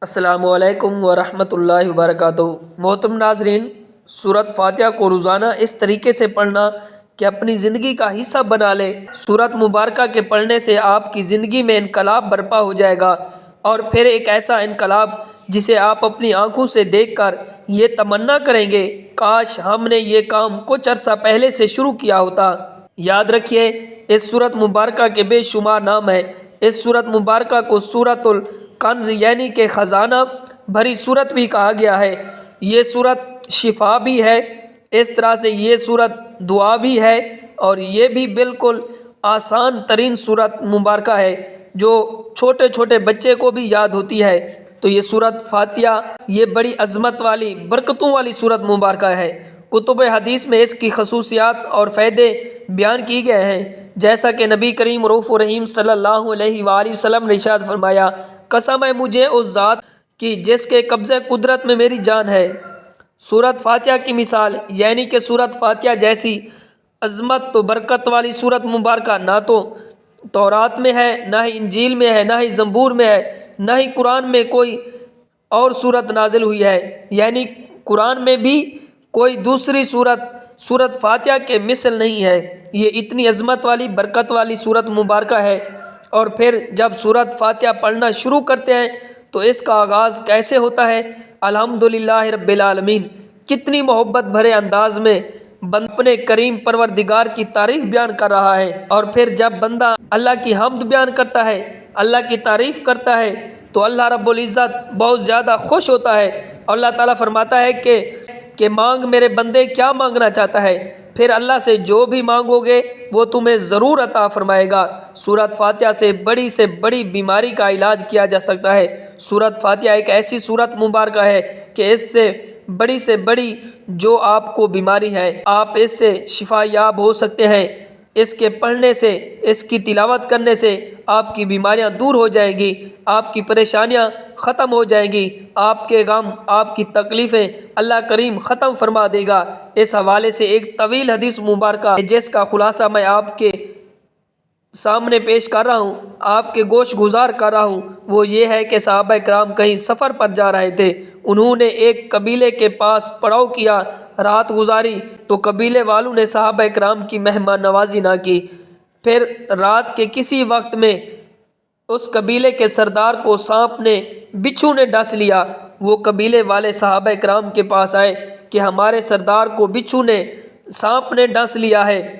السلام علیکم ورحمۃ اللہ وبرکاتہ۔ محترم ناظرین، سورۃ فاتحہ کو روزانہ اس طریقے سے پڑھنا کہ اپنی زندگی کا حصہ بنا لے۔ سورۃ مبارکہ کے پڑھنے سے آپ کی زندگی میں انقلاب برپا ہو جائے گا، اور پھر ایک ایسا انقلاب جسے آپ اپنی آنکھوں سے دیکھ کر یہ تمنا کریں گے کاش ہم نے یہ کام کچھ عرصہ پہلے سے شروع کیا ہوتا۔ یاد رکھیے، اس سورۃ مبارکہ کے بے شمار نام ہیں۔ اس سورۃ مبارکہ کو سورۃ الکنز یعنی کہ خزانہ بھری سورت بھی کہا گیا ہے۔ یہ سورت شفا بھی ہے، اس طرح سے یہ سورت دعا بھی ہے، اور یہ بھی بالکل آسان ترین سورت مبارکہ ہے جو چھوٹے چھوٹے بچے کو بھی یاد ہوتی ہے۔ تو یہ سورت فاتحہ یہ بڑی عظمت والی برکتوں والی سورت مبارکہ ہے۔ کتب حدیث میں اس کی خصوصیات اور فائدے بیان کی گئے ہیں، جیسا کہ نبی کریم رؤوف الرحیم صلی اللہ علیہ وآلہ وسلم نے ارشاد فرمایا، قسم ہے مجھے اس ذات کی جس کے قبضہ قدرت میں میری جان ہے۔ سورت فاتحہ کی مثال یعنی کہ سورت فاتحہ جیسی عظمت و برکت والی سورت مبارکہ نہ تو تورات میں ہے، نہ ہی انجیل میں ہے، نہ ہی زبور میں ہے، نہ ہی قرآن میں کوئی اور سورت نازل ہوئی ہے، یعنی قرآن میں بھی کوئی دوسری سورت فاتحہ کے مثل نہیں ہے۔ یہ اتنی عظمت والی برکت والی سورت مبارکہ ہے۔ اور پھر جب سورت فاتحہ پڑھنا شروع کرتے ہیں تو اس کا آغاز کیسے ہوتا ہے؟ الحمدللہ رب العالمین، کتنی محبت بھرے انداز میں بندہ اپنے کریم پروردگار کی تعریف بیان کر رہا ہے۔ اور پھر جب بندہ اللہ کی حمد بیان کرتا ہے، اللہ کی تعریف کرتا ہے، تو اللہ رب العزت بہت زیادہ خوش ہوتا ہے، اور اللہ تعالیٰ فرماتا ہے کہ مانگ میرے بندے کیا مانگنا چاہتا ہے، پھر اللہ سے جو بھی مانگو گے وہ تمہیں ضرور عطا فرمائے گا۔ سورت فاتحہ سے بڑی بیماری کا علاج کیا جا سکتا ہے۔ سورت فاتحہ ایک ایسی سورت مبارکہ ہے کہ اس سے بڑی جو آپ کو بیماری ہے آپ اس سے شفا یاب ہو سکتے ہیں۔ اس کے پڑھنے سے، اس کی تلاوت کرنے سے آپ کی بیماریاں دور ہو جائیں گی، آپ کی پریشانیاں ختم ہو جائیں گی، آپ کے غم، آپ کی تکلیفیں اللہ کریم ختم فرما دے گا۔ اس حوالے سے ایک طویل حدیث مبارکہ جس کا خلاصہ میں آپ کے سامنے پیش کر رہا ہوں، آپ کے گوش گزار کر رہا ہوں، وہ یہ ہے کہ صحابہ کرام کہیں سفر پر جا رہے تھے۔ انہوں نے ایک قبیلے کے پاس پڑاؤ کیا، رات گزاری، تو قبیلے والوں نے صحابہ کرام کی مہمان نوازی نہ کی۔ پھر رات کے کسی وقت میں اس قبیلے کے سردار کو سانپ نے، بچھو نے ڈس لیا۔ وہ قبیلے والے صحابہ کرام کے پاس آئے کہ ہمارے سردار کو بچھو نے، سانپ نے ڈس لیا ہے،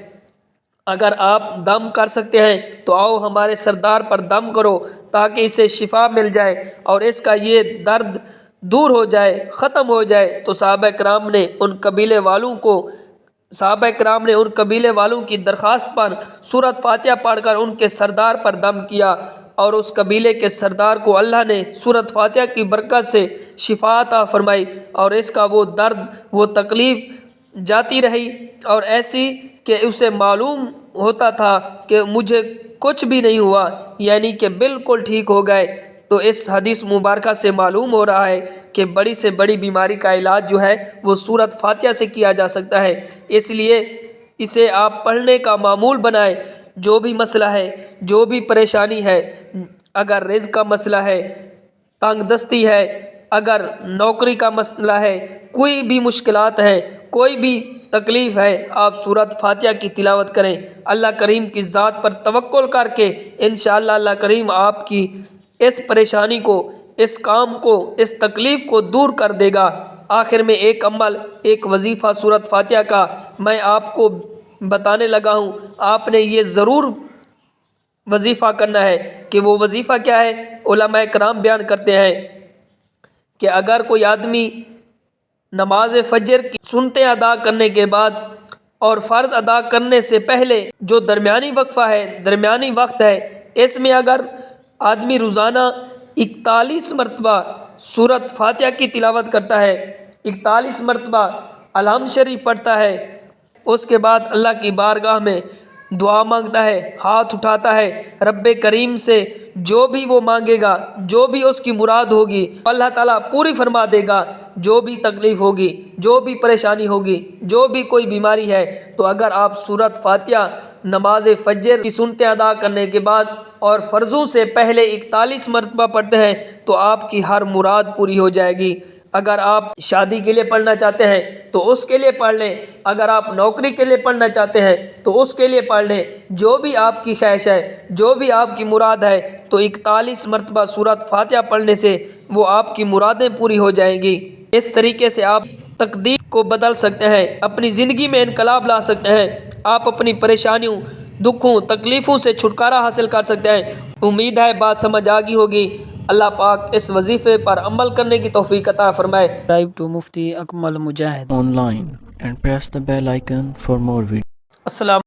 اگر آپ دم کر سکتے ہیں تو آؤ ہمارے سردار پر دم کرو تاکہ اسے شفا مل جائے اور اس کا یہ درد دور ہو جائے، ختم ہو جائے۔ تو صحابہ کرام نے ان قبیلے والوں کی درخواست پر سورت فاتحہ پڑھ کر ان کے سردار پر دم کیا، اور اس قبیلے کے سردار کو اللہ نے سورت فاتحہ کی برکت سے شفا عطا فرمائی، اور اس کا وہ درد، وہ تکلیف جاتی رہی، اور ایسی کہ اسے معلوم ہوتا تھا کہ مجھے کچھ بھی نہیں ہوا، یعنی کہ بالکل ٹھیک ہو گئے۔ تو اس حدیث مبارکہ سے معلوم ہو رہا ہے کہ بڑی سے بڑی بیماری کا علاج جو ہے وہ سورت فاتحہ سے کیا جا سکتا ہے۔ اس لیے اسے آپ پڑھنے کا معمول بنائیں۔ جو بھی مسئلہ ہے، جو بھی پریشانی ہے، اگر رزق کا مسئلہ ہے، تنگ دستی ہے، اگر نوکری کا مسئلہ ہے، کوئی بھی مشکلات ہیں، کوئی بھی تکلیف ہے، آپ سورت فاتحہ کی تلاوت کریں۔ اللہ کریم کی ذات پر توکل کر کے انشاءاللہ اللہ کریم آپ کی اس پریشانی کو، اس کام کو، اس تکلیف کو دور کر دے گا۔ آخر میں ایک عمل، ایک وظیفہ سورت فاتحہ کا میں آپ کو بتانے لگا ہوں، آپ نے یہ ضرور وظیفہ کرنا ہے۔ کہ وہ وظیفہ کیا ہے؟ علماء کرام بیان کرتے ہیں کہ اگر کوئی آدمی نماز فجر کی سنتیں ادا کرنے کے بعد اور فرض ادا کرنے سے پہلے جو درمیانی وقفہ ہے، درمیانی وقت ہے، اس میں اگر آدمی روزانہ 41 مرتبہ سورت فاتحہ کی تلاوت کرتا ہے، 41 مرتبہ الحمد شریف پڑھتا ہے، اس کے بعد اللہ کی بارگاہ میں دعا مانگتا ہے، ہاتھ اٹھاتا ہے، رب کریم سے جو بھی وہ مانگے گا، جو بھی اس کی مراد ہوگی اللہ تعالیٰ پوری فرما دے گا۔ جو بھی تکلیف ہوگی، جو بھی پریشانی ہوگی، جو بھی کوئی بیماری ہے، تو اگر آپ سورت فاتحہ نماز فجر کی سنتیں ادا کرنے کے بعد اور فرضوں سے پہلے 41 مرتبہ پڑھتے ہیں تو آپ کی ہر مراد پوری ہو جائے گی۔ اگر آپ شادی کے لیے پڑھنا چاہتے ہیں تو اس کے لیے پڑھ لیں، اگر آپ نوکری کے لیے پڑھنا چاہتے ہیں تو اس کے لیے پڑھ لیں، جو بھی آپ کی خواہش ہے، جو بھی آپ کی مراد ہے، تو 41 مرتبہ سورۃ فاتحہ پڑھنے سے وہ آپ کی مرادیں پوری ہو جائیں گی۔ اس طریقے سے آپ تقدیر کو بدل سکتے ہیں، اپنی زندگی میں انقلاب لا سکتے ہیں، آپ اپنی پریشانیوں، دکھوں، تکلیفوں سے چھٹکارا حاصل کر سکتے ہیں۔ امید ہے بات سمجھ آ گئی ہوگی۔ اللہ پاک اس وظیفے پر عمل کرنے کی توفیق عطا فرمائے۔ Subscribe to Mufti Akmal Mujahid online and press the bell icon for more videos. السلام